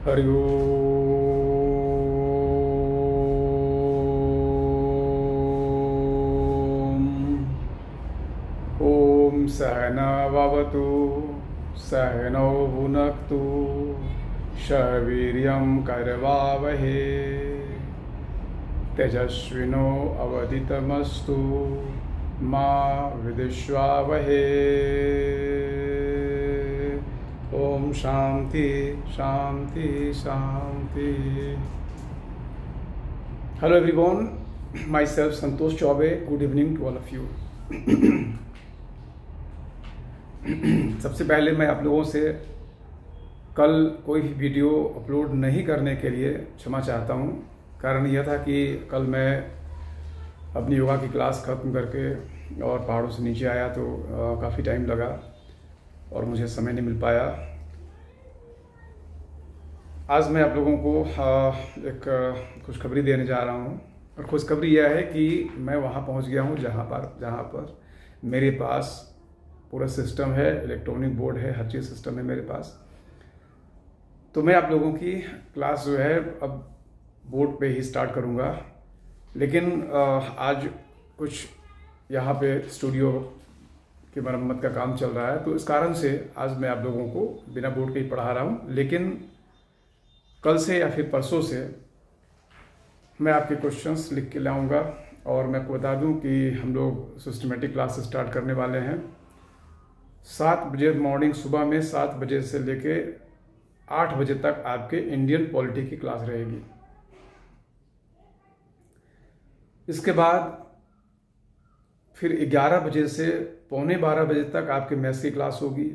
हरि ओम सहना भवतु सहनौ भुनक्तु सह वीर्यं करवावहे तेजस्विनो अवदितमस्तु मा विद्विषावहे। ओम शांति शांति शांति। Hello everyone, myself Santosh Choubey. Good evening to all of you. सबसे पहले मैं आप लोगों से कल कोई भी वीडियो अपलोड नहीं करने के लिए क्षमा चाहता हूँ। कारण यह था कि कल मैं अपनी योगा की क्लास ख़त्म करके और पहाड़ों से नीचे आया तो काफ़ी टाइम लगा और मुझे समय नहीं मिल पाया। आज मैं आप लोगों को एक खुशखबरी देने जा रहा हूँ और खुशखबरी यह है कि मैं वहाँ पहुँच गया हूँ जहाँ पर मेरे पास पूरा सिस्टम है, इलेक्ट्रॉनिक बोर्ड है, हर चीज़ सिस्टम है मेरे पास। तो मैं आप लोगों की क्लास जो है अब बोर्ड पे ही स्टार्ट करूँगा। लेकिन आज कुछ यहाँ पे स्टूडियो की मरम्मत का काम चल रहा है, तो इस कारण से आज मैं आप लोगों को बिना बोर्ड के ही पढ़ा रहा हूँ। लेकिन कल से या फिर परसों से मैं आपके क्वेश्चंस लिख के लाऊंगा। और मैं आपको बता दूं कि हम लोग सिस्टमेटिक क्लास स्टार्ट करने वाले हैं 7 बजे मॉर्निंग, सुबह में 7 बजे से लेके 8 बजे तक आपके इंडियन पॉलिटी की क्लास रहेगी। इसके बाद फिर 11 बजे से पौने 12 बजे तक आपके मैथ्स की क्लास होगी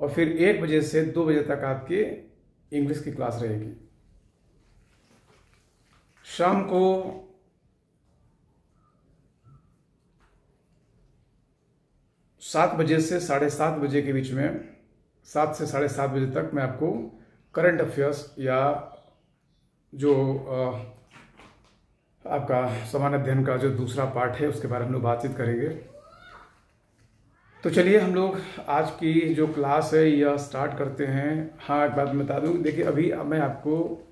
और फिर 1 बजे से 2 बजे तक आपके इंग्लिश की क्लास रहेगी। शाम को 7 बजे से 7:30 बजे के बीच में, 7 से 7:30 बजे तक मैं आपको करंट अफेयर्स या जो आपका सामान्य अध्ययन का जो दूसरा पार्ट है उसके बारे में हम लोग बातचीत करेंगे। तो चलिए हम लोग आज की जो क्लास है यह स्टार्ट करते हैं। हाँ, एक बात बता दूं, देखिए अभी मैं आपको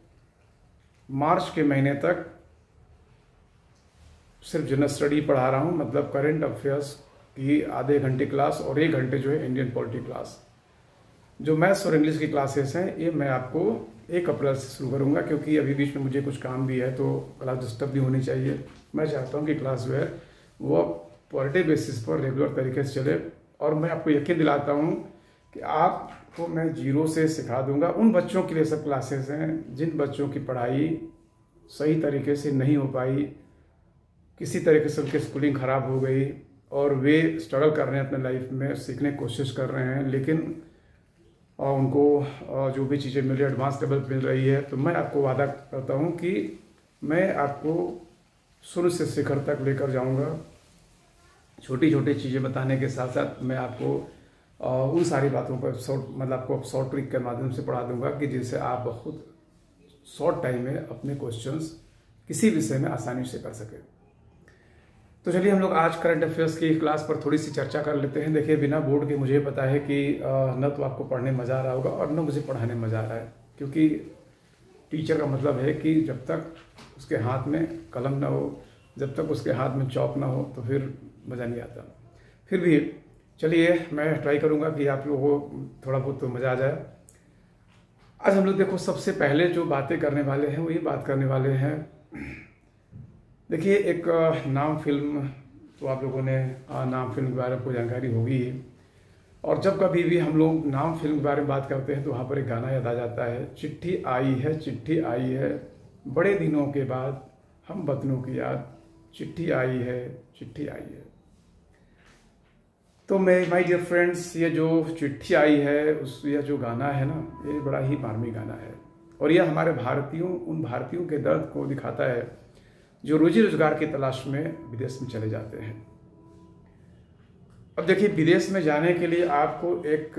मार्च के महीने तक सिर्फ जनरल स्टडी पढ़ा रहा हूँ, मतलब करंट अफेयर्स की आधे घंटे क्लास और 1 घंटे जो है इंडियन पॉलिटी क्लास। जो मैथ्स और इंग्लिश की क्लासेस हैं ये मैं आपको 1 अप्रैल से शुरू करूँगा, क्योंकि अभी बीच में मुझे कुछ काम भी है तो क्लास डिस्टर्ब भी होनी चाहिए। मैं चाहता हूँ कि क्लास जो है वो पर डे बेसिस पर रेगुलर तरीके से चले। और मैं आपको यकीन दिलाता हूँ कि आपको मैं जीरो से सिखा दूंगा। उन बच्चों के लिए सब क्लासेस हैं जिन बच्चों की पढ़ाई सही तरीके से नहीं हो पाई, किसी तरीके से उनकी स्कूलिंग ख़राब हो गई और वे स्ट्रगल कर रहे हैं अपने लाइफ में, सीखने की कोशिश कर रहे हैं, लेकिन उनको जो भी चीज़ें मिल रही है एडवांस लेवल मिल रही है। तो मैं आपको वादा करता हूँ कि मैं आपको शुरू से शिखर तक लेकर जाऊँगा। छोटी छोटी चीज़ें बताने के साथ साथ मैं आपको उन सारी बातों पर आपको शॉर्ट ट्रिक के माध्यम से पढ़ा दूंगा कि जिससे आप बहुत शॉर्ट टाइम में अपने क्वेश्चंस किसी विषय में आसानी से कर सकें। तो चलिए हम लोग आज करंट अफेयर्स की क्लास पर थोड़ी सी चर्चा कर लेते हैं। देखिए बिना बोर्ड के मुझे पता है कि न तो आपको पढ़ने में मज़ा आ रहा होगा और न मुझे पढ़ाने में मज़ा आ रहा है, क्योंकि टीचर का मतलब है कि जब तक उसके हाथ में कलम ना हो, जब तक उसके हाथ में चौक ना हो तो फिर मज़ा नहीं आता। फिर भी चलिए मैं ट्राई करूँगा कि आप लोगों को थोड़ा बहुत तो मज़ा आ जाए। आज हम लोग देखो सबसे पहले जो बातें करने वाले हैं वो ये बात करने वाले हैं, देखिए एक नाम फिल्म, तो आप लोगों ने नाम फिल्म के बारे में कोई जानकारी होगी। और जब कभी भी हम लोग नाम फिल्म के बारे में बात करते हैं तो वहाँ पर एक गाना याद आ जाता है, चिट्ठी आई है चिट्ठी आई है बड़े दिनों के बाद हम वतनों की याद, चिट्ठी आई है चिट्ठी आई है। तो माय डियर फ्रेंड्स, ये जो चिट्ठी आई है यह जो गाना है ना, ये बड़ा ही मार्मिक गाना है और यह हमारे उन भारतीयों के दर्द को दिखाता है जो रोजी रोजगार की तलाश में विदेश में चले जाते हैं। अब देखिए विदेश में जाने के लिए आपको एक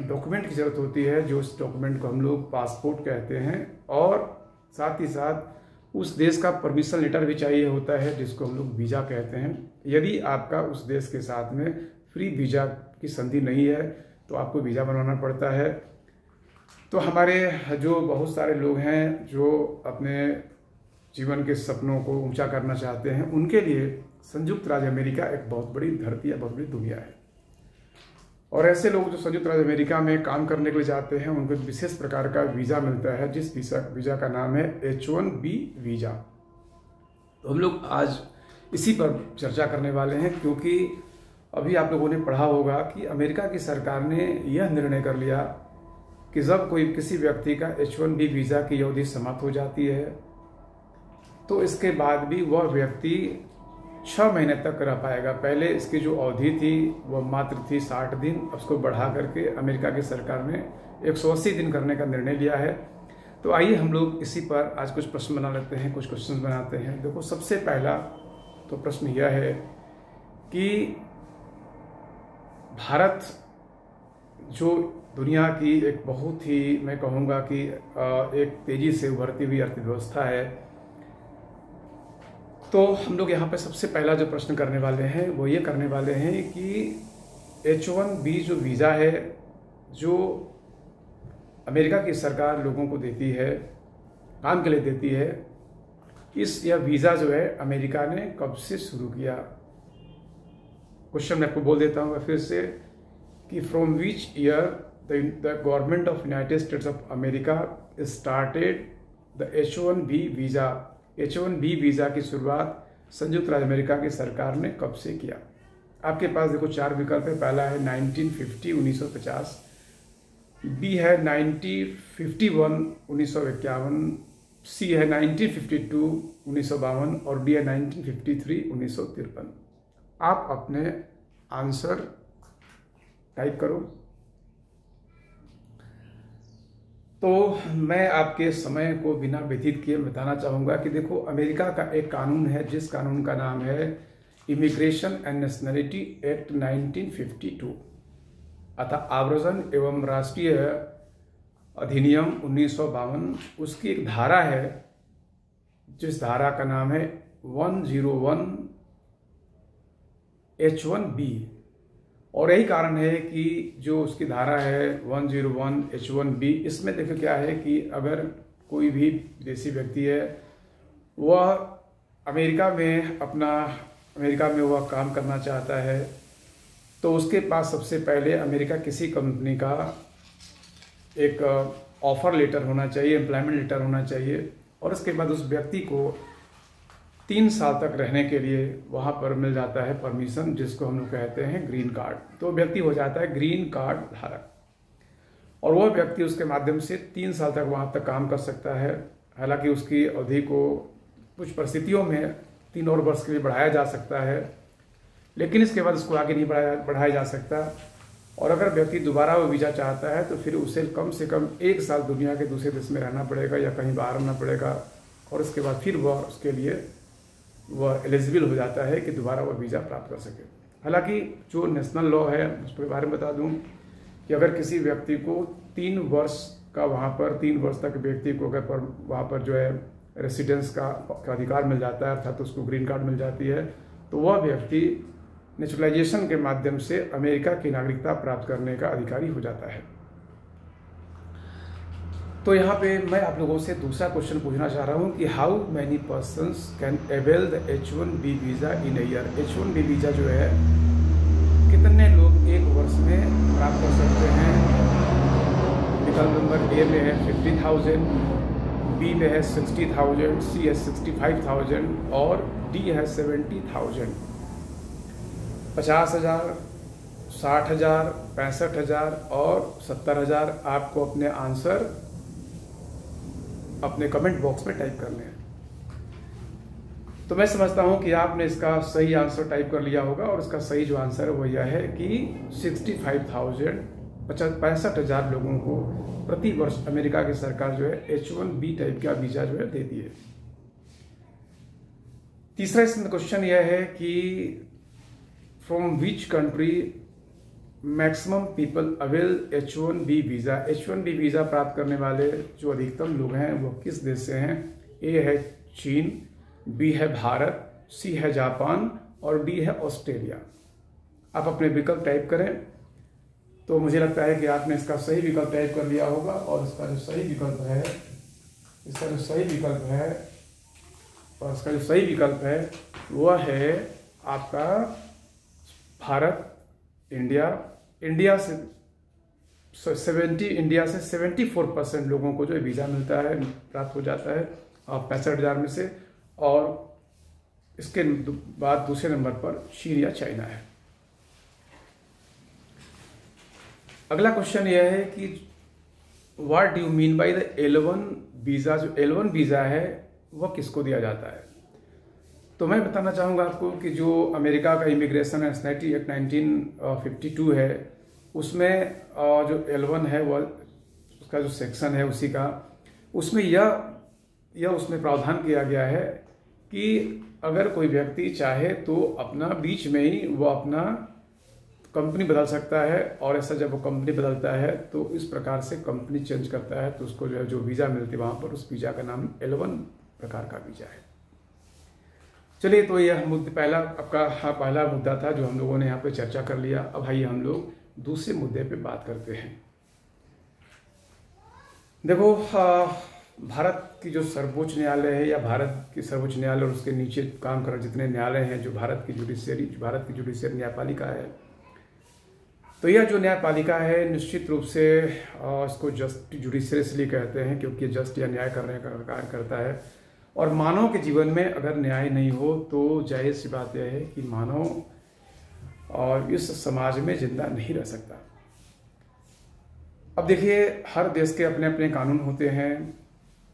डॉक्यूमेंट की ज़रूरत होती है, जो उस डॉक्यूमेंट को हम लोग पासपोर्ट कहते हैं, और साथ ही साथ उस देश का परमिशन लेटर भी चाहिए होता है जिसको हम लोग वीज़ा कहते हैं। यदि आपका उस देश के साथ में फ्री वीज़ा की संधि नहीं है तो आपको वीज़ा बनवाना पड़ता है। तो हमारे जो बहुत सारे लोग हैं जो अपने जीवन के सपनों को ऊंचा करना चाहते हैं, उनके लिए संयुक्त राज्य अमेरिका एक बहुत बड़ी धरती है, बहुत बड़ी दुनिया है। और ऐसे लोग जो संयुक्त राज्य अमेरिका में काम करने के लिए जाते हैं, उनको एक विशेष प्रकार का वीज़ा मिलता है, जिस वीज़ा का नाम है H1B वीज़ा। तो हम लोग आज इसी पर चर्चा करने वाले हैं, क्योंकि अभी आप लोगों ने पढ़ा होगा कि अमेरिका की सरकार ने यह निर्णय कर लिया कि जब कोई किसी व्यक्ति का H1B वीज़ा की अवधि समाप्त हो जाती है, तो इसके बाद भी वह व्यक्ति 6 महीने तक रह पाएगा। पहले इसकी जो अवधि थी वह मात्र थी 60 दिन, उसको बढ़ा करके अमेरिका की सरकार ने 180 दिन करने का निर्णय लिया है। तो आइए हम लोग इसी पर आज कुछ प्रश्न बना लेते हैं, कुछ क्वेश्चन बनाते हैं। देखो, सबसे पहला तो प्रश्न यह है कि भारत जो दुनिया की एक बहुत ही, मैं कहूँगा कि एक तेजी से उभरती हुई अर्थव्यवस्था है, तो हम लोग यहाँ पे सबसे पहला जो प्रश्न करने वाले हैं वो ये करने वाले हैं कि H1B जो वीज़ा है, जो अमेरिका की सरकार लोगों को देती है, काम के लिए देती है, यह वीज़ा जो है अमेरिका ने कब से शुरू किया। क्वेश्चन मैं आपको बोल देता हूँ फिर से कि from which year the government of United States of America started the H1B visa. H1B visa की शुरुआत संयुक्त राज्य अमेरिका की सरकार ने कब से किया। आपके पास देखो 4 विकल्प है। पहला है 1950 1950, बी है 1951 1951, सी है 1952 1952 और डी है 1953 1953। आप अपने आंसर टाइप करो। तो मैं आपके समय को बिना व्यतीत किए बताना चाहूँगा कि देखो, अमेरिका का एक कानून है, जिस कानून का नाम है इमिग्रेशन एंड नेशनलिटी एक्ट 1952 अर्थात आव्रजन एवं राष्ट्रीय अधिनियम 1952। उसकी एक धारा है, जिस धारा का नाम है 101 H1B। और यही कारण है कि जो उसकी धारा है 101 H1B, इसमें देखो क्या है कि अगर कोई भी विदेशी व्यक्ति है, वह अमेरिका में वह काम करना चाहता है, तो उसके पास सबसे पहले अमेरिका किसी कंपनी का एक ऑफर लेटर होना चाहिए, एम्प्लॉयमेंट लेटर होना चाहिए, और उसके बाद उस व्यक्ति को 3 साल तक रहने के लिए वहाँ पर मिल जाता है परमिशन, जिसको हम लोग कहते हैं ग्रीन कार्ड। तो व्यक्ति हो जाता है ग्रीन कार्ड धारक, और वह व्यक्ति उसके माध्यम से 3 साल तक वहाँ तक काम कर सकता है। हालांकि उसकी अवधि को कुछ परिस्थितियों में 3 और वर्ष के लिए बढ़ाया जा सकता है, लेकिन इसके बाद उसको आगे नहीं बढ़ाया जा सकता। और अगर व्यक्ति दोबारा वो वीज़ा चाहता है तो फिर उसे कम से कम 1 साल दुनिया के दूसरे देश में रहना पड़ेगा या कहीं बाहर रहना पड़ेगा, और उसके बाद फिर वह उसके लिए वह एलिजिबल हो जाता है कि दोबारा वह वीज़ा प्राप्त कर सके। हालांकि जो नेशनल लॉ है उसके बारे में बता दूं कि अगर किसी व्यक्ति को 3 वर्ष का वहाँ पर 3 वर्ष तक व्यक्ति को अगर वहाँ पर जो है रेसिडेंस का अधिकार मिल जाता है, अर्थात उसको ग्रीन कार्ड मिल जाती है, तो वह व्यक्ति नेचुरलाइजेशन के माध्यम से अमेरिका की नागरिकता प्राप्त करने का अधिकारी हो जाता है। तो यहाँ पे मैं आप लोगों से दूसरा क्वेश्चन पूछना चाह रहा हूँ कि how many persons can avail the H1B visa in a year. H1B visa जो है कितने लोग 1 वर्ष में प्राप्त कर सकते हैं। विकल्प नंबर ए में है 50,000, बी में है 60,000, सी है 65,000 और डी है 70,000। 50,000, 60,000, 65,000 और 70,000 आपको अपने आंसर अपने कमेंट बॉक्स में टाइप करने हैं। तो मैं समझता हूं कि आपने इसका सही आंसर टाइप कर लिया होगा, और इसका सही जो आंसर है वो यह है कि 65,000 लोगों को प्रति वर्ष अमेरिका की सरकार जो है H1B टाइप का वीज़ा जो है देती है। तीसरा इसमें क्वेश्चन यह है कि from which country maximum people avail H1B visa. H1B visa प्राप्त करने वाले जो अधिकतम लोग हैं वो किस देश से हैं। ए है चीन, बी है भारत, सी है जापान और डी है ऑस्ट्रेलिया। आप अपने विकल्प टाइप करें। तो मुझे लगता है कि आपने इसका सही विकल्प टाइप कर लिया होगा, और इसका जो सही विकल्प है, इसका जो सही विकल्प है और इसका जो सही विकल्प है वह है आपका भारत। इंडिया से 74% लोगों को जो है वीज़ा मिलता है, प्राप्त हो जाता है 65,000 में से। और इसके बाद दूसरे नंबर पर चीन या चाइना है। अगला क्वेश्चन यह है कि what do you mean by the L1 visa. जो L1 वीज़ा है वह किसको दिया जाता है? तो मैं बताना चाहूँगा आपको कि जो अमेरिका का इमिग्रेशन नेशनलिटी एक्ट 1952 है, उसमें जो L1 है वह उसका जो सेक्शन है उसी का, उसमें यह उसमें प्रावधान किया गया है कि अगर कोई व्यक्ति चाहे तो अपना बीच में ही वो अपना कंपनी बदल सकता है, और ऐसा जब वो कंपनी बदलता है तो इस प्रकार से कंपनी चेंज करता है तो उसको जो वीज़ा मिलती है वहाँ पर उस वीज़ा का नाम L1 प्रकार का वीज़ा है। चलिए, तो यह पहला मुद्दा था जो हम लोगों ने यहाँ पे चर्चा कर लिया। अब आइए हम लोग दूसरे मुद्दे पे बात करते हैं। देखो, भारत की जो सर्वोच्च न्यायालय है, या भारत की सर्वोच्च न्यायालय और उसके नीचे काम कर जितने न्यायालय हैं, जो भारत की जुडिशियरी न्यायपालिका है, तो यह जो न्यायपालिका है निश्चित रूप से इसको जस्ट जुडिशियरी इसलिए कहते हैं क्योंकि जस्ट या न्याय करने का कार्य करता है। और मानव के जीवन में अगर न्याय नहीं हो तो जाहिर सी बात यह है कि मानव और इस समाज में जिंदा नहीं रह सकता। अब देखिए, हर देश के अपने अपने कानून होते हैं,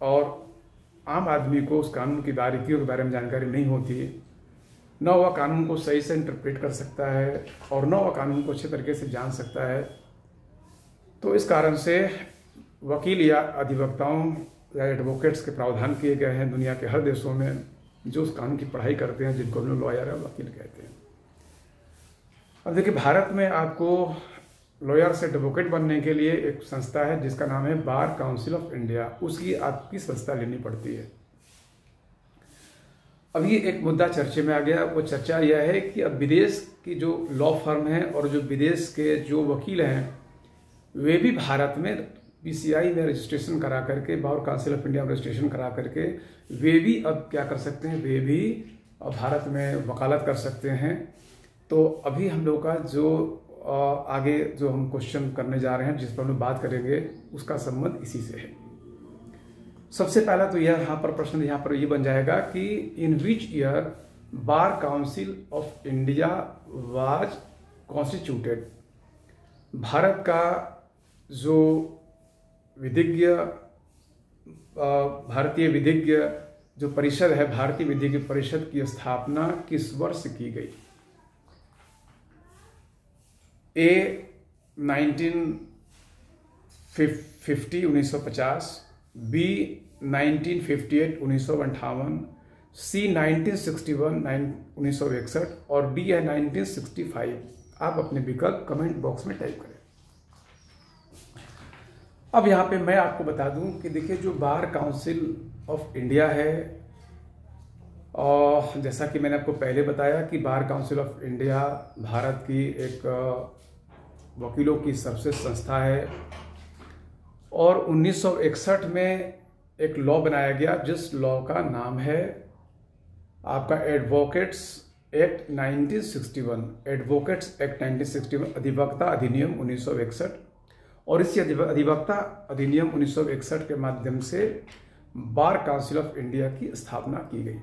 और आम आदमी को उस कानून की बारीकियों के बारे में जानकारी नहीं होती, न वह कानून को सही से इंटरप्रेट कर सकता है और न वह कानून को अच्छे तरीके से जान सकता है। तो इस कारण से वकील या अधिवक्ताओं या एडवोकेट्स के प्रावधान किए गए हैं दुनिया के हर देशों में, जो उस कानून की पढ़ाई करते हैं, जिनको हम लोग लॉयर या वकील कहते हैं। अब देखिए, भारत में आपको लॉयर से एडवोकेट बनने के लिए एक संस्था है जिसका नाम है बार काउंसिल ऑफ इंडिया, उसकी आपकी संस्था लेनी पड़ती है। अभी एक मुद्दा चर्चे में आ गया, वो चर्चा यह है कि अब विदेश की जो लॉ फर्म है और जो विदेश के जो वकील हैं, वे भी भारत में PCI में रजिस्ट्रेशन करा करके, बार काउंसिल ऑफ इंडिया में रजिस्ट्रेशन करा करके वे भी अब क्या कर सकते हैं, वे भी अब भारत में वकालत कर सकते हैं। तो अभी हम लोग का जो आगे जो हम क्वेश्चन करने जा रहे हैं, जिस पर हम लोग बात करेंगे, उसका संबंध इसी से है। सबसे पहला तो यह प्रश्न यहाँ पर ये बन जाएगा कि in which year bar council of India was constituted. भारत का जो भारतीय विधिज्ञ जो परिषद है, भारतीय विधिज्ञ परिषद की स्थापना किस वर्ष की गई? A 1950 1950, B 1958 1958, C 1961 1961 और D है 1965। आप अपने विकल्प कमेंट बॉक्स में टाइप करें। अब यहाँ पे मैं आपको बता दूं कि देखिए, जो बार काउंसिल ऑफ इंडिया है, और जैसा कि मैंने आपको पहले बताया कि बार काउंसिल ऑफ इंडिया भारत की एक वकीलों की सर्वश्रेष्ठ संस्था है, और 1961 में एक लॉ बनाया गया जिस लॉ का नाम है आपका एडवोकेट्स एक्ट 1961, एडवोकेट्स एक्ट 1961, अधिवक्ता अधिनियम 1961। और इसी अधिवक्ता अधिनियम 1961 के माध्यम से बार काउंसिल ऑफ इंडिया की स्थापना की गई।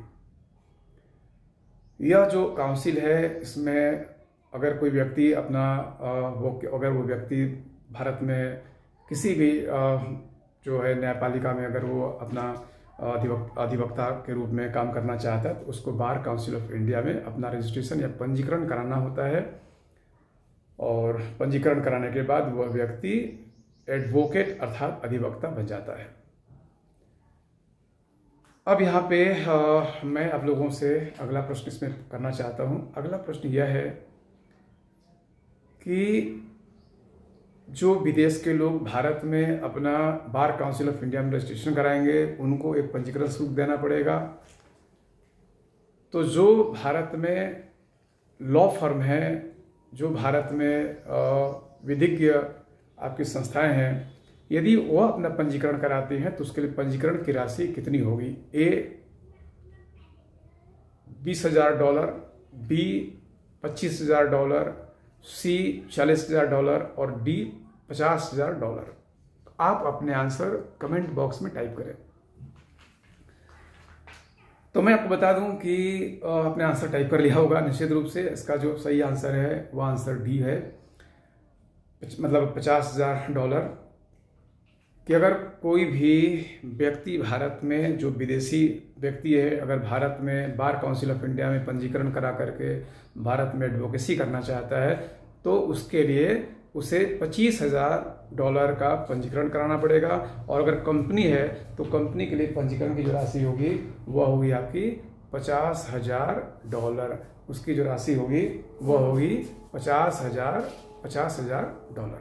यह जो काउंसिल है, इसमें अगर कोई व्यक्ति अगर वो व्यक्ति भारत में किसी भी जो है न्यायपालिका में अगर वो अपना अधिवक्ता के रूप में काम करना चाहता है तो उसको बार काउंसिल ऑफ इंडिया में अपना रजिस्ट्रेशन या पंजीकरण कराना होता है, और पंजीकरण कराने के बाद वह व्यक्ति एडवोकेट अर्थात अधिवक्ता बन जाता है। अब यहाँ पे मैं आप लोगों से अगला प्रश्न इसमें करना चाहता हूँ। अगला प्रश्न यह है कि जो विदेश के लोग भारत में अपना बार काउंसिल ऑफ इंडिया में रजिस्ट्रेशन कराएंगे, उनको एक पंजीकरण शुल्क देना पड़ेगा। तो जो भारत में लॉ फर्म है, जो भारत में विधिज्ञ आपकी संस्थाएं हैं, यदि वह अपना पंजीकरण कराती हैं तो उसके लिए पंजीकरण की राशि कितनी होगी? ए $20,000, बी $25,000, सी $40,000 और डी $50,000। आप अपने आंसर कमेंट बॉक्स में टाइप करें। तो मैं आपको बता दूं कि आपने आंसर टाइप कर लिया होगा निश्चित रूप से। इसका जो सही आंसर है वह आंसर डी है, मतलब $50,000। कि अगर कोई भी व्यक्ति भारत में, जो विदेशी व्यक्ति है, अगर भारत में बार काउंसिल ऑफ इंडिया में पंजीकरण करा करके भारत में एडवोकेसी करना चाहता है तो उसके लिए उसे $25,000 का पंजीकरण कराना पड़ेगा। और अगर कंपनी है तो कंपनी के लिए पंजीकरण की जो राशि होगी वह होगी आपकी $50,000। उसकी जो राशि होगी वह होगी $50,000।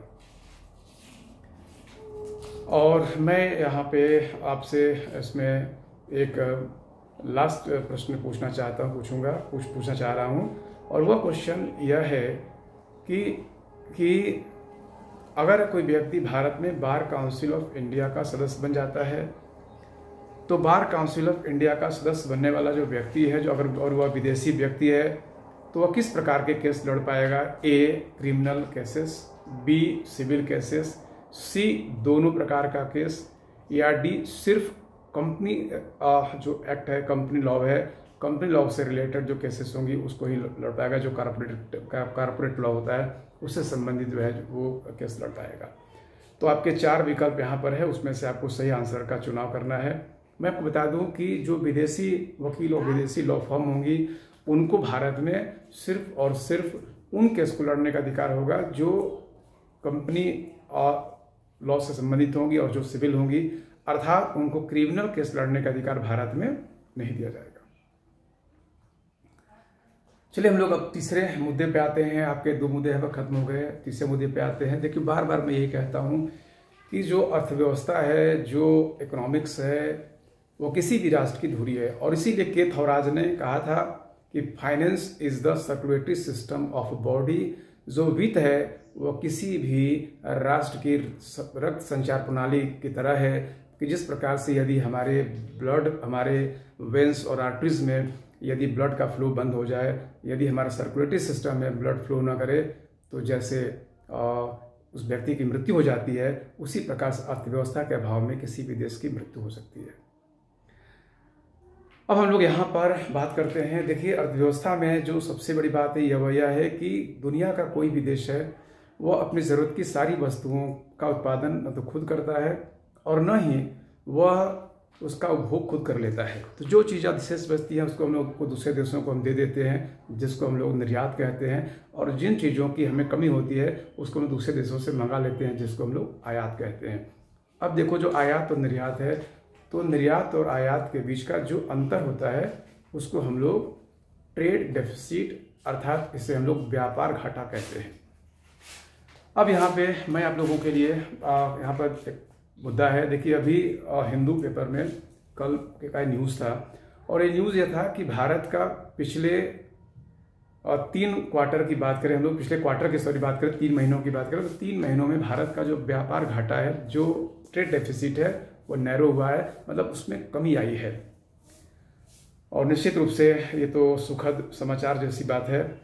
और मैं यहाँ पे आपसे इसमें एक लास्ट प्रश्न पूछना चाह रहा हूँ। और वह क्वेश्चन यह है कि अगर कोई व्यक्ति भारत में बार काउंसिल ऑफ इंडिया का सदस्य बन जाता है तो बार काउंसिल ऑफ इंडिया का सदस्य बनने वाला जो व्यक्ति है, जो अगर और वह विदेशी व्यक्ति है, तो वह किस प्रकार के केस लड़ पाएगा? A criminal cases, B civil cases, C दोनों प्रकार का केस, या डी सिर्फ कंपनी जो एक्ट है, कंपनी लॉ है, कंपनी लॉ से रिलेटेड जो केसेस होंगी उसको ही लड़ पाएगा। जो कारपोरेट लॉ होता है उससे संबंधित जो है वो केस लड़ पाएगा। तो आपके 4 विकल्प यहाँ पर है, उसमें से आपको सही आंसर का चुनाव करना है। मैं आपको बता दूं कि जो विदेशी वकील और विदेशी लॉ फर्म होंगी उनको भारत में सिर्फ और सिर्फ उन केस को लड़ने का अधिकार होगा जो कंपनी लॉ से संबंधित होंगी और जो सिविल होंगी, अर्थात उनको क्रिमिनल केस लड़ने का अधिकार भारत में नहीं दिया जाएगा। चलिए हम लोग अब तीसरे मुद्दे पे आते हैं। आपके 2 मुद्दे हैं खत्म हो गए, तीसरे मुद्दे पे आते हैं। देखिए बार बार मैं यही कहता हूँ कि जो अर्थव्यवस्था है, जो इकोनॉमिक्स है, वो किसी भी राष्ट्र की धुरी है। और इसीलिए के थौराज ने कहा था कि finance is the circulatory system of body. जो वित्त है वो किसी भी राष्ट्र की रक्त संचार प्रणाली की तरह है कि जिस प्रकार से यदि हमारे वेंस और आर्टरीज में यदि ब्लड का फ्लो बंद हो जाए, यदि हमारा सर्कुलेटरी सिस्टम में ब्लड फ्लो ना करे तो जैसे उस व्यक्ति की मृत्यु हो जाती है, उसी प्रकार से अर्थव्यवस्था के अभाव में किसी भी देश की मृत्यु हो सकती है। अब हम लोग यहाँ पर बात करते हैं। देखिए अर्थव्यवस्था में जो सबसे बड़ी बात है यह है कि दुनिया का कोई भी देश है वो अपनी ज़रूरत की सारी वस्तुओं का उत्पादन न तो खुद करता है और न ही वह उसका उपभोग खुद कर लेता है। तो जो चीज़ अधिशेष बचती है उसको हम लोग को दूसरे देशों को हम दे देते हैं, जिसको हम लोग निर्यात कहते हैं। और जिन चीज़ों की हमें कमी होती है उसको हम दूसरे देशों से मंगा लेते हैं, जिसको हम लोग आयात कहते हैं। अब देखो जो आयात और निर्यात है, तो निर्यात और आयात के बीच का जो अंतर होता है उसको हम लोग ट्रेड डेफिसिट, अर्थात इसे हम लोग व्यापार घाटा कहते हैं। अब यहाँ पे मैं आप लोगों के लिए यहाँ पर एक मुद्दा है। देखिए अभी हिंदू पेपर में कल का न्यूज़ था और ये न्यूज़ ये था कि भारत का पिछले 3 क्वार्टर की बात करें, हम लोग पिछले क्वार्टर की बात करें, 3 महीनों की बात करें, तो 3 महीनों में भारत का जो व्यापार घाटा है, जो ट्रेड डेफिसिट है, वो नैरो हुआ है, मतलब उसमें कमी आई है। और निश्चित रूप से ये तो सुखद समाचार जैसी बात है।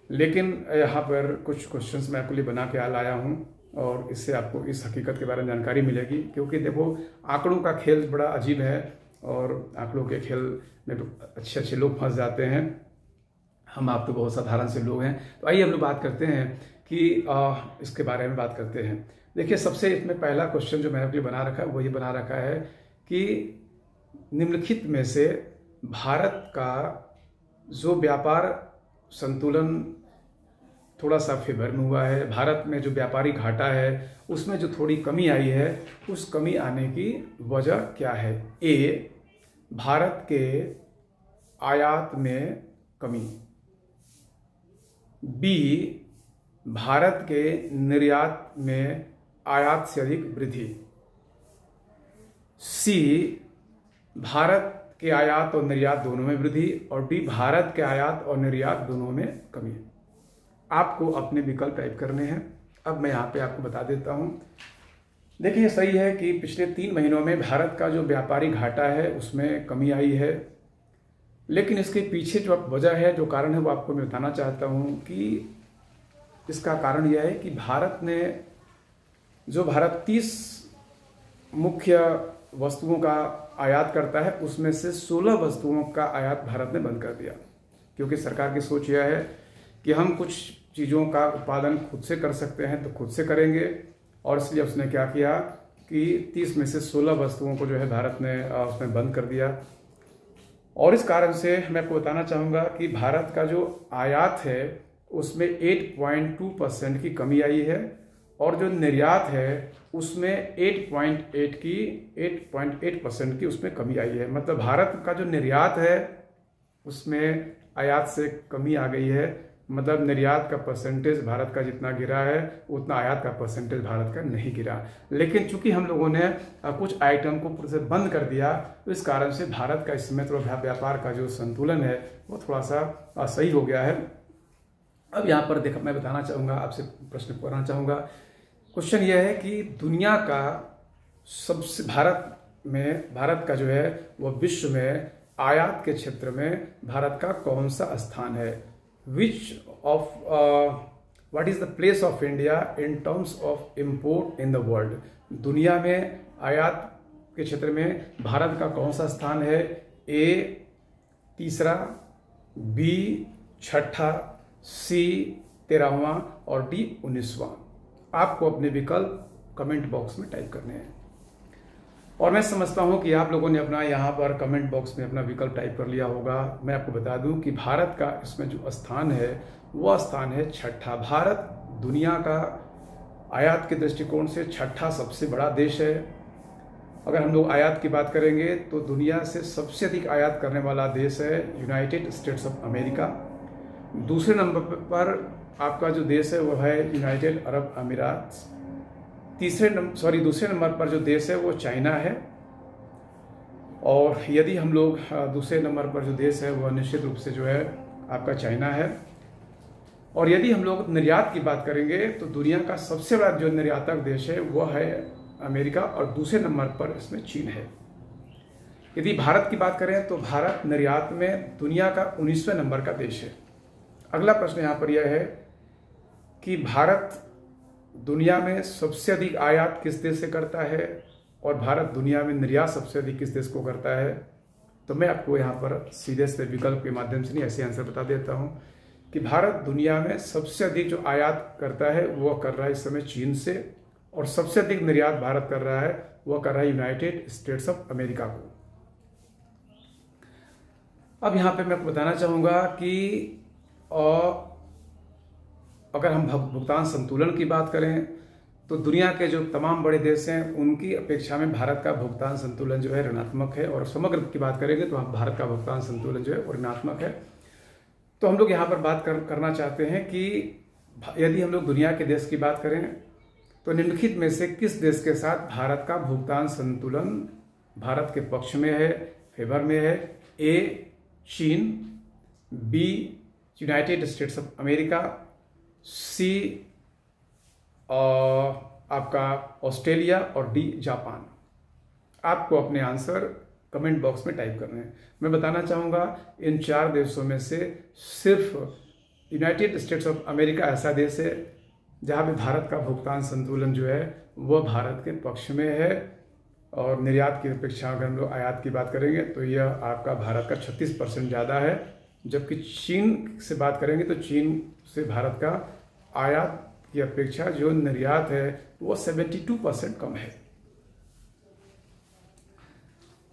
लेकिन यहाँ पर कुछ क्वेश्चंस मैं आपके लिए बना के लाया हूँ और इससे आपको इस हकीकत के बारे में जानकारी मिलेगी। क्योंकि देखो आंकड़ों का खेल बड़ा अजीब है और आंकड़ों के खेल में अच्छे अच्छे लोग फंस जाते हैं। हम आप तो बहुत साधारण से लोग हैं। तो आइए हम लोग बात करते हैं कि इसके बारे में बात करते हैं। देखिए सबसे इसमें पहला क्वेश्चन जो मैंने आपके लिए बना रखा है वो ये बना रखा है कि निम्नलिखित में से भारत का जो व्यापार संतुलन थोड़ा सा फेवर में हुआ है, भारत में जो व्यापारी घाटा है उसमें जो थोड़ी कमी आई है, उस कमी आने की वजह क्या है? ए भारत के आयात में कमी, बी भारत के निर्यात में आयात से अधिक वृद्धि, सी भारत के आयात और निर्यात दोनों में वृद्धि, और डी भारत के आयात और निर्यात दोनों में कमी। आपको अपने विकल्प टाइप करने हैं। अब मैं यहाँ पे आपको बता देता हूँ। देखिए, सही है कि पिछले 3 महीनों में भारत का जो व्यापारी घाटा है उसमें कमी आई है, लेकिन इसके पीछे जो वजह है, जो कारण है, वो आपको मैं बताना चाहता हूँ कि इसका कारण यह है कि भारत 30 मुख्य वस्तुओं का आयात करता है, उसमें से 16 वस्तुओं का आयात भारत ने बंद कर दिया, क्योंकि सरकार की सोच यह है कि हम कुछ चीज़ों का उत्पादन खुद से कर सकते हैं तो खुद से करेंगे, और इसलिए उसने क्या किया कि 30 में से 16 वस्तुओं को जो है भारत ने उसमें बंद कर दिया। और इस कारण से मैं आपको बताना चाहूँगा कि भारत का जो आयात है उसमें 8.2% की कमी आई है, और जो निर्यात है उसमें 8.8% की उसमें कमी आई है। मतलब भारत का जो निर्यात है उसमें आयात से कमी आ गई है। मतलब निर्यात का परसेंटेज भारत का जितना गिरा है उतना आयात का परसेंटेज भारत का नहीं गिरा। लेकिन चूंकि हम लोगों ने कुछ आइटम को पूरे से बंद कर दिया, तो इस कारण से भारत का इस समय थोड़ा व्यापार का जो संतुलन है वो थोड़ा सा सही हो गया है। अब यहाँ पर देखो, मैं बताना चाहूँगा, आपसे प्रश्न करना चाहूँगा। क्वेश्चन यह है कि दुनिया का सबसे भारत का जो है वो विश्व में आयात के क्षेत्र में भारत का कौन सा स्थान है? What is the place of India in terms of import in the world? दुनिया में आयात के क्षेत्र में भारत का कौन सा स्थान है? ए 3रा, बी 6ठा, सी 13वां और डी 19वां। आपको अपने विकल्प कमेंट बॉक्स में टाइप करने हैं, और मैं समझता हूं कि आप लोगों ने अपना यहाँ पर कमेंट बॉक्स में अपना विकल्प टाइप कर लिया होगा। मैं आपको बता दूं कि भारत का इसमें जो स्थान है वह स्थान है 6ठा। भारत दुनिया का आयात के दृष्टिकोण से 6ठा सबसे बड़ा देश है। अगर हम लोग आयात की बात करेंगे तो दुनिया से सबसे अधिक आयात करने वाला देश है यूनाइटेड स्टेट्स ऑफ अमेरिका। दूसरे नंबर पर आपका जो देश है वह है यूनाइटेड अरब अमीरात। दूसरे नंबर पर जो देश है वो चाइना है। और यदि हम लोग दूसरे नंबर पर जो देश है वह निश्चित रूप से जो है आपका चाइना है। और यदि हम लोग निर्यात की बात करेंगे तो दुनिया का सबसे बड़ा जो निर्यातक देश है वह है अमेरिका, और दूसरे नंबर पर इसमें चीन है। यदि भारत की बात करें तो भारत निर्यात में दुनिया का 19वें नंबर का देश है। अगला प्रश्न यहाँ पर यह है कि भारत दुनिया में सबसे अधिक आयात किस देश से करता है, और भारत दुनिया में निर्यात सबसे अधिक किस देश को करता है? तो मैं आपको यहाँ पर सीधे से विकल्प के माध्यम से नहीं, ऐसे आंसर बता देता हूँ कि भारत दुनिया में सबसे अधिक जो आयात करता है वह कर रहा है इस समय चीन से, और सबसे अधिक निर्यात भारत कर रहा है वह कर रहा है यूनाइटेड स्टेट्स ऑफ अमेरिका को। अब यहाँ पे मैं बताना चाहूँगा कि अगर हम भुगतान संतुलन की बात करें तो दुनिया के जो तमाम बड़े देश हैं उनकी अपेक्षा में भारत का भुगतान संतुलन जो है ऋणात्मक है, और समग्र की बात करेंगे तो हम भारत का भुगतान संतुलन जो है वो ऋणात्मक है। तो हम लोग यहाँ पर बात करना चाहते हैं कि यदि हम लोग दुनिया के देश की बात करें तो निम्नलिखित में से किस देश के साथ भारत का भुगतान संतुलन भारत के पक्ष में है, फेवर में है? ए चीन, B United States of America, C आपका ऑस्ट्रेलिया, और डी जापान। आपको अपने आंसर कमेंट बॉक्स में टाइप करने हैं। मैं बताना चाहूँगा इन 4 देशों में से सिर्फ यूनाइटेड स्टेट्स ऑफ अमेरिका ऐसा देश है जहाँ पे भारत का भुगतान संतुलन जो है वह भारत के पक्ष में है, और निर्यात की अपेक्षा अगर हम लोग आयात की बात करेंगे तो यह आपका भारत का 36% ज़्यादा है। जबकि चीन से बात करेंगे तो चीन से भारत का आयात की अपेक्षा जो निर्यात है वो 72% कम है।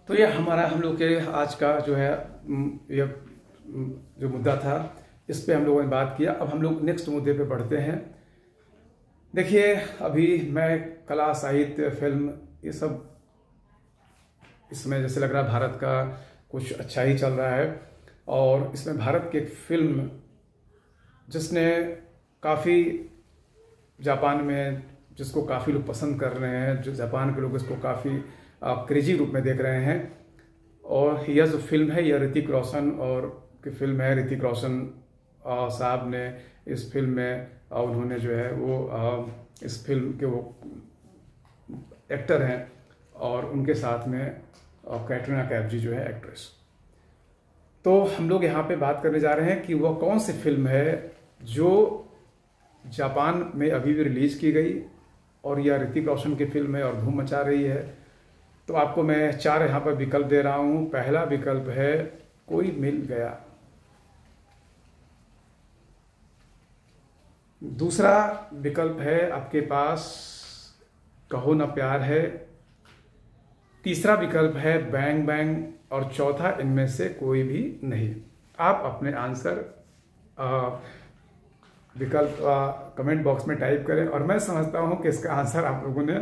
तो यह हम लोग के आज का जो है यह जो मुद्दा था इस पे हम लोगों ने बात किया। अब हम लोग नेक्स्ट मुद्दे पे बढ़ते हैं। देखिए, अभी मैं कला, साहित्य, फिल्म, ये सब इसमें जैसे लग रहा है भारत का कुछ अच्छा ही चल रहा है, और इसमें भारत की एक फिल्म जिसने काफ़ी जापान में जिसको काफ़ी लोग पसंद कर रहे हैं, जो जापान के लोग इसको काफ़ी क्रेजी रूप में देख रहे हैं, और यह जो फिल्म है यह ऋतिक रोशन और की फिल्म है। ऋतिक रोशन साहब ने इस फिल्म में उन्होंने जो है वो इस फिल्म के वो एक्टर हैं, और उनके साथ में कैटरीना कैफ जी जो है एक्ट्रेस। तो हम लोग यहाँ पे बात करने जा रहे हैं कि वह कौन सी फिल्म है जो जापान में अभी भी रिलीज़ की गई, और यह ऋतिक रोशन की फिल्म है और धूम मचा रही है। तो आपको मैं 4 यहाँ पर विकल्प दे रहा हूँ। पहला विकल्प है कोई मिल गया, दूसरा विकल्प है आपके पास कहो ना प्यार है, तीसरा विकल्प है बैंग बैंग, और चौथा इनमें से कोई भी नहीं। आप अपने आंसर विकल्प कमेंट बॉक्स में टाइप करें, और मैं समझता हूं कि इसका आंसर आप लोगों ने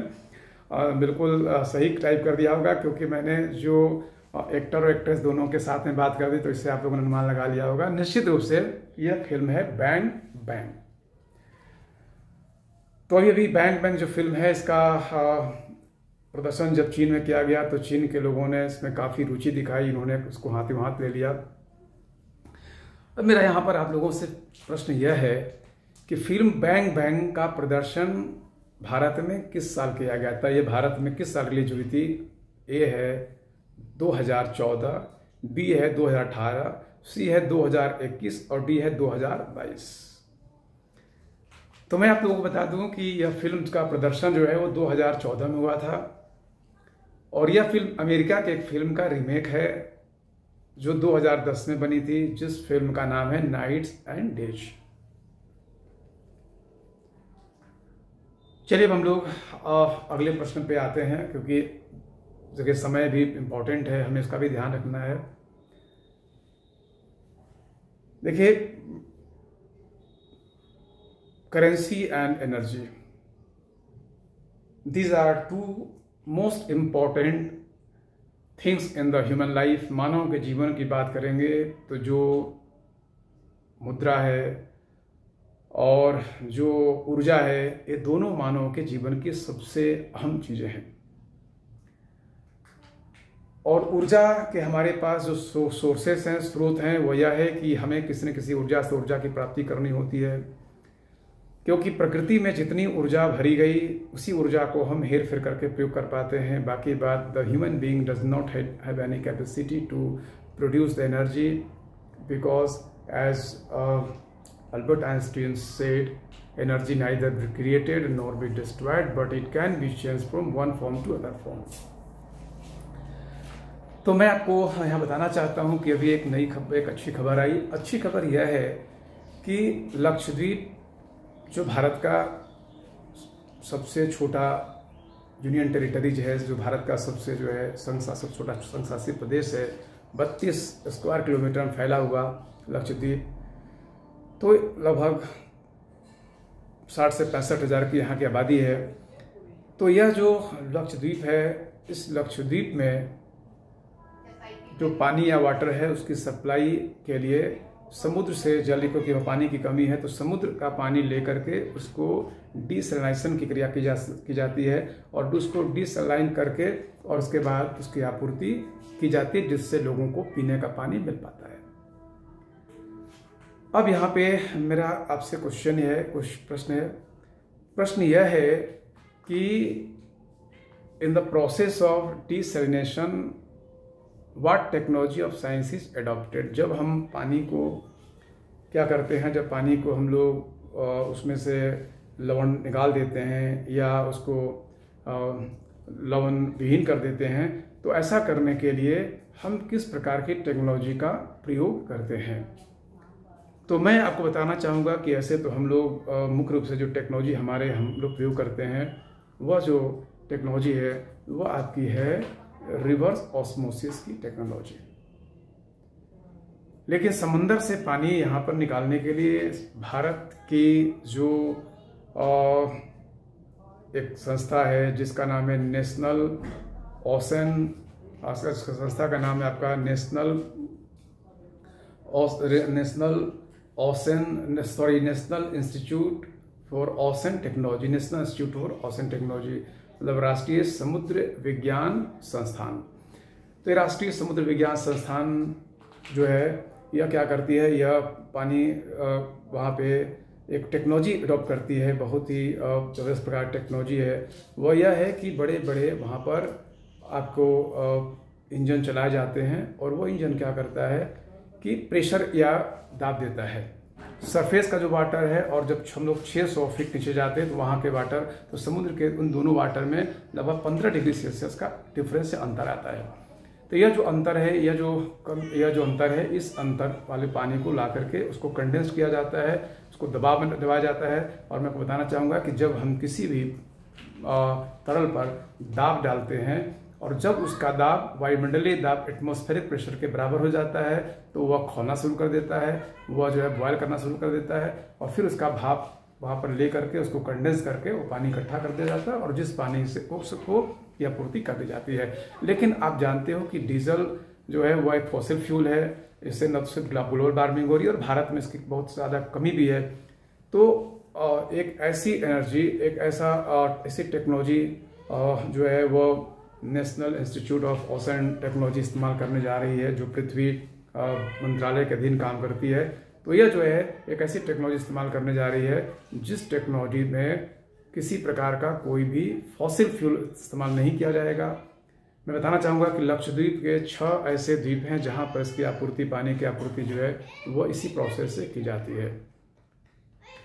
बिल्कुल सही टाइप कर दिया होगा, क्योंकि मैंने जो एक्टर और एक्ट्रेस दोनों के साथ में बात कर दी, तो इससे आप लोगों ने अनुमान लगा लिया होगा। निश्चित रूप से यह फिल्म है बैंग बैंग। तो अभी बैंग बैंग जो फिल्म है, इसका प्रदर्शन जब चीन में किया गया तो चीन के लोगों ने इसमें काफ़ी रुचि दिखाई, इन्होंने उसको हाथों हाथ ले लिया। अब मेरा यहाँ पर आप लोगों से प्रश्न यह है कि फिल्म बैंग बैंग का प्रदर्शन भारत में किस साल किया गया था? ये भारत में किस साल रिलीज हुई थी? ए है 2014, बी है 2018, सी है 2021 और डी है 2022। तो मैं आप लोगों को बता दूं कि यह फिल्म का प्रदर्शन जो है वो 2014 में हुआ था, और यह फिल्म अमेरिका के एक फिल्म का रीमेक है जो 2010 में बनी थी, जिस फिल्म का नाम है नाइट्स एंड डेज। चलिए अब हम लोग अगले प्रश्न पे आते हैं, क्योंकि जगह समय भी इम्पोर्टेंट है, हमें इसका भी ध्यान रखना है। देखिए, currency and energy, these are 2 most important things in the human life. मानव के जीवन की बात करेंगे तो जो मुद्रा है और जो ऊर्जा है, ये दोनों मानव के जीवन की सबसे अहम चीजें हैं। और ऊर्जा के हमारे पास जो सोर्सेस हैं, स्रोत हैं, वो यह है कि हमें किसी न किसी ऊर्जा से ऊर्जा की प्राप्ति करनी होती है, क्योंकि प्रकृति में जितनी ऊर्जा भरी गई उसी ऊर्जा को हम हेर फेर करके प्रयोग कर पाते हैं। बाकी बात, the human being does not have any capacity to produce the energy, because as Albert Einstein said, energy neither be created nor be destroyed, but it can be change from one form to other form. तो मैं आपको यहाँ बताना चाहता हूँ कि अभी एक अच्छी खबर आई। अच्छी खबर यह है कि लक्षद्वीप जो भारत का सबसे छोटा यूनियन टेरिटरी है, जो भारत का सबसे जो है सबसे छोटा संघशासित प्रदेश है, 32 स्क्वायर किलोमीटर में फैला हुआ लक्षद्वीप, तो लगभग 60 से 65 हज़ार की यहाँ की आबादी है। तो यह जो लक्षद्वीप है, इस लक्षद्वीप में जो पानी या वाटर है उसकी सप्लाई के लिए समुद्र से जल, क्योंकि पानी की कमी है तो समुद्र का पानी लेकर के उसको डिसलाइनेशन की क्रिया की जाती है, और उसको डिसलाइन करके और उसके बाद उसकी आपूर्ति की जाती है, जिससे लोगों को पीने का पानी मिल पाता है। अब यहाँ पे मेरा आपसे प्रश्न यह है कि in the process of desalination what technology of science is adopted. जब हम पानी को क्या करते हैं, जब पानी को हम लोग उसमें से लवण निकाल देते हैं या उसको लवण विहीन कर देते हैं, तो ऐसा करने के लिए हम किस प्रकार की टेक्नोलॉजी का प्रयोग करते हैं? तो मैं आपको बताना चाहूँगा कि ऐसे तो हम लोग मुख्य रूप से जो टेक्नोलॉजी हम लोग प्रयोग करते हैं, वह जो टेक्नोलॉजी है वह आपकी है रिवर्स ऑस्मोसिस की टेक्नोलॉजी। लेकिन समंदर से पानी यहाँ पर निकालने के लिए भारत की जो एक संस्था है जिसका नाम है नेशनल संस्था का नाम है आपका national institute for ocean technology, national institute for ocean technology, मतलब राष्ट्रीय समुद्र विज्ञान संस्थान। तो ये राष्ट्रीय समुद्र विज्ञान संस्थान जो है यह क्या करती है, यह पानी वहाँ पे एक टेक्नोलॉजी अडॉप्ट करती है, बहुत ही ज़बरदस्त प्रकार की टेक्नोलॉजी है। वह यह है कि बड़े बड़े वहाँ पर आपको इंजन चलाए जाते हैं और वो इंजन क्या करता है कि प्रेशर या दाब देता है सरफेस का जो वाटर है, और जब हम लोग 600 फीट नीचे जाते हैं तो वहाँ के वाटर, तो समुद्र के उन दोनों वाटर में लगभग 15 डिग्री सेल्सियस का डिफरेंस से अंतर आता है। तो यह जो अंतर है, यह जो अंतर है, इस अंतर वाले पानी को ला करके उसको कंडेंस किया जाता है, उसको दबाव में दबाया जाता है। और मैं आपको बताना चाहूँगा कि जब हम किसी भी तरल पर दाब डालते हैं और जब उसका दाब वायुमंडलीय दाब एटमॉस्फेरिक प्रेशर के बराबर हो जाता है तो वह खौलना शुरू कर देता है, वह जो है बॉयल करना शुरू कर देता है, और फिर उसका भाप वहाँ पर ले करके उसको कंडेंस करके वो पानी इकट्ठा कर दिया जाता है और जिस पानी से उसको यह आपूर्ति कर दी जाती है। लेकिन आप जानते हो कि डीजल जो है वह एक फॉसिल फ्यूल है, इससे न सिर्फ ग्लोबल वार्मिंग हो रही है और भारत में इसकी बहुत ज़्यादा कमी भी है। तो एक ऐसी एनर्जी, एक ऐसी टेक्नोलॉजी जो है वो national institute of ocean technology इस्तेमाल करने जा रही है, जो पृथ्वी मंत्रालय के अधीन काम करती है। तो यह जो है एक ऐसी टेक्नोलॉजी इस्तेमाल करने जा रही है जिस टेक्नोलॉजी में किसी प्रकार का कोई भी फॉसिल फ्यूल इस्तेमाल नहीं किया जाएगा। मैं बताना चाहूँगा कि लक्षद्वीप के 6 ऐसे द्वीप हैं जहाँ पर इसकी आपूर्ति, पानी की आपूर्ति जो है वो इसी प्रोसेस से की जाती है।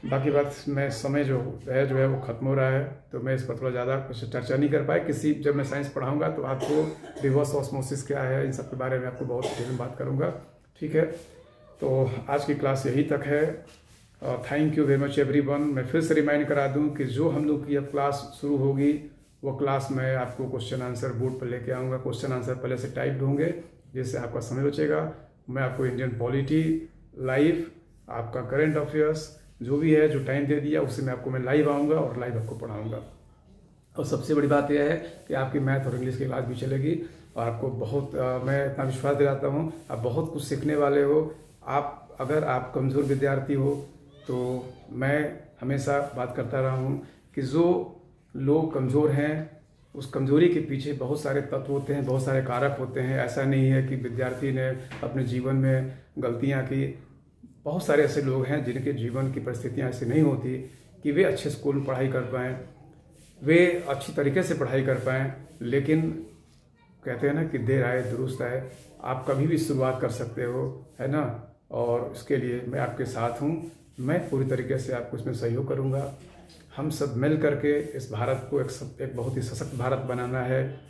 बाकी बात में समय जो है वो ख़त्म हो रहा है, तो मैं इस पर थोड़ा ज़्यादा कुछ चर्चा नहीं कर पाया। जब मैं साइंस पढ़ाऊँगा तो आपको रिवर्स ऑस्मोसिस क्या है, इन सब के बारे में आपको बहुत डिटेल में बात करूँगा। ठीक है, तो आज की क्लास यही तक है। Thank you very much everyone. मैं फिर से रिमाइंड करा दूं कि जो हम लोग की अब क्लास शुरू होगी वो क्लास में आपको क्वेश्चन आंसर बोर्ड पर लेके आऊँगा। क्वेश्चन आंसर पहले से टाइप्ड होंगे जिससे आपका समय बचेगा। मैं आपको इंडियन पॉलिटी, लाइफ, आपका करंट अफेयर्स जो भी है, जो टाइम दे दिया उससे मैं लाइव आऊँगा और लाइव आपको पढ़ाऊँगा। और सबसे बड़ी बात यह है कि आपकी मैथ और इंग्लिश की क्लास भी चलेगी और आपको बहुत मैं इतना विश्वास दिलाता हूँ, आप बहुत कुछ सीखने वाले हो। अगर आप कमज़ोर विद्यार्थी हो तो मैं हमेशा बात करता रहा हूँ कि जो लोग कमज़ोर हैं उस कमज़ोरी के पीछे बहुत सारे तत्व होते हैं, बहुत सारे कारक होते हैं। ऐसा नहीं है कि विद्यार्थी ने अपने जीवन में गलतियाँ की। बहुत सारे ऐसे लोग हैं जिनके जीवन की परिस्थितियाँ ऐसी नहीं होती कि वे अच्छे स्कूल में पढ़ाई कर पाएँ, वे अच्छी तरीके से पढ़ाई कर पाएँ। लेकिन कहते हैं ना कि देर आए दुरुस्त आए। आप कभी भी शुरुआत कर सकते हो, है ना। और इसके लिए मैं आपके साथ हूँ, मैं पूरी तरीके से आपको इसमें सहयोग करूँगा। हम सब मिल करके इस भारत को एक बहुत ही सशक्त भारत बनाना है।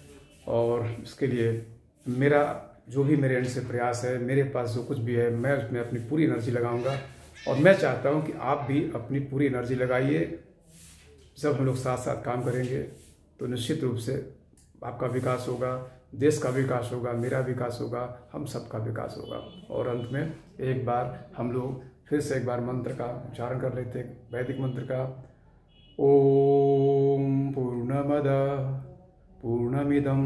और इसके लिए मेरा जो भी मेरे एंड से प्रयास है, मेरे पास जो कुछ भी है, मैं उसमें अपनी पूरी एनर्जी लगाऊंगा। और मैं चाहता हूं कि आप भी अपनी पूरी एनर्जी लगाइए। जब हम लोग साथ साथ काम करेंगे तो निश्चित रूप से आपका विकास होगा, देश का विकास होगा, मेरा विकास होगा, हम सबका विकास होगा। और अंत में एक बार हम लोग फिर से एक बार मंत्र का उच्चारण कर लेते हैं, वैदिक मंत्र का। ओम पूर्णमदः पूर्णमिदं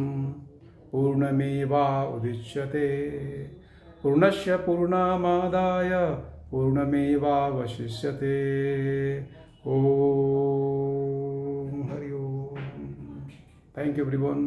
पूर्णमेवावशिष्यते पूर्णस्य पूर्णमादाय पूर्णमेवावशिष्यते। ओम हरि ओम। Thank you everyone.